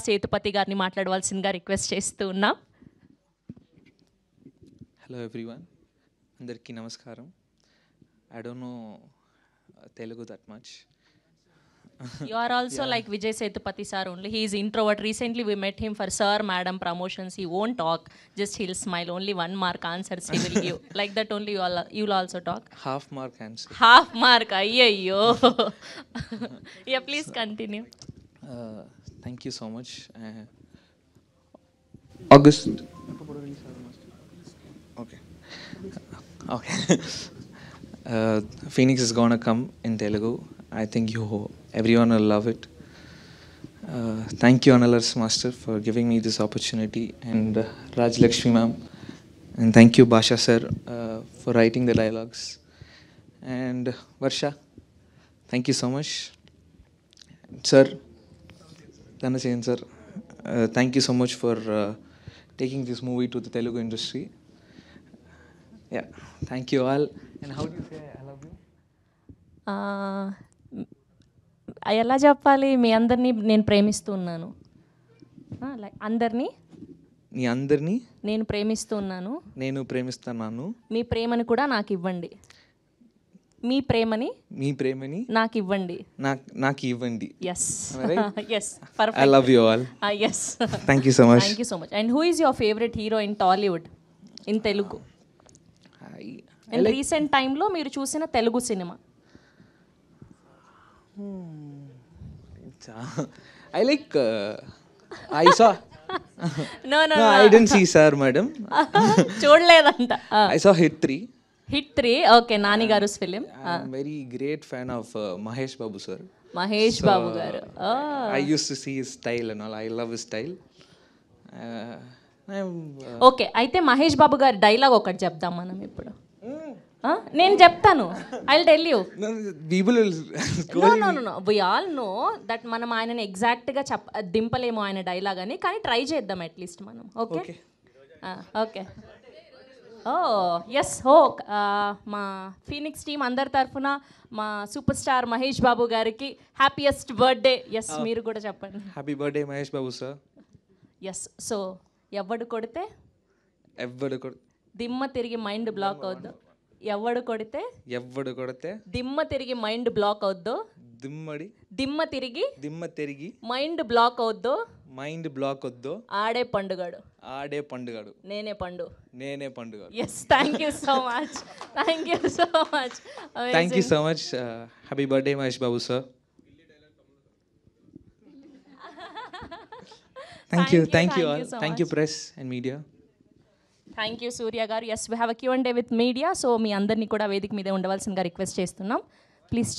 సేతుపతి గారిని మాట్లాడవలసిందిగా రిక్వెస్ట్ చేస్తూ ఉన్నాం. హలో ఎవ్రీవన్, అందరికీ నమస్కారం. I don't know Telugu that much. You are also like Vijay Sethupathi sir only. He is introvert. Recently we met him for sir, madam promotions. He won't talk. Just he'll smile. Only 1 mark answers he will give. Like that only you'll also talk. Half mark answer. Half mark. Ayyo. Yeah, please continue. Thank you so much. August. Okay. Okay. Phoenix is gonna come in Telugu. I think everyone will love it. Thank you Analars Master for giving me this opportunity, and Raj Lakshmi ma'am, and thank you Basha sir for writing the dialogues, and Varsha, thank you so much. Sir, Dhanasayan sir, thank you so much for taking this movie to the Telugu industry. Yeah, thank you all. And how do you say I love you? ఎలా చెప్పాలి? మీ అందరినీ నేను ప్రేమిస్తున్నాను. అందరినీ నేను ప్రేమిస్తున్నాను. నేను ప్రేమిస్తున్నాను. మీ ప్రేమని కూడా నాకు ఇవ్వండి. మీ ప్రేమని నాకు ఇవ్వండి. నాకు ఇవ్వండి. Yes. Yes. Perfect. I love you all. Yes. Thank you so much. Thank you so much. And who is your favorite hero in Tollywood, in Telugu? In recent time lo మీరు చూసిన Telugu cinema? I like I saw no I didn't see sir madam. చూడలేదంట. I saw Hit 3. Okay, Nani garu's film. I'm very great fan of Mahesh Babu sir. Mahesh Babu garu. I used to see his style and all. I love his style. Okay, అయితే మహేష్ బాబు గారి dialogue ఒకటి చెప్దాం మనం ఇప్పుడు. నేను చెప్తాను. I will tell you. No we all know that మనం ఆయనని ఎగ్జాక్ట్గా దింపలేము ఆయన డైలాగ్ అని, కానీ ట్రై చేద్దాం అట్లీస్ట్ మనం. Okay okay. ఎస్. మా ఫీనిక్స్ టీమ్ అందరి తరఫున మా సూపర్ స్టార్ మహేష్ బాబు గారికి హ్యాపీయెస్ట్ బర్త్డే. ఎస్, మీరు కూడా చెప్పండి. Happy birthday Mahesh Babu sir. Yes. So ఎవడు కొడితే దిమ్మ తిరిగి మైండ్ బ్లాక్ అవుద్దు. ఎవడు కొడితే దిమ్మ తిరిగి మైండ్ బ్లాక్ అవుద్దు. దిమ్మ తిరిగి మైండ్ బ్లాక్ అవుద్దు. ఆడే పండుగాడు. నేనే పండు. Yes. Thank you so much. Thank you so much. Happy birthday Mahesh Babu sir. Thank you all. Thank you press and media. Thank you Surya garu. Yes, we have a Q&A with media. So మీ అందరినీ కూడా వేదిక మీదే ఉండవలసిందిగా request చేస్తున్నాం. Please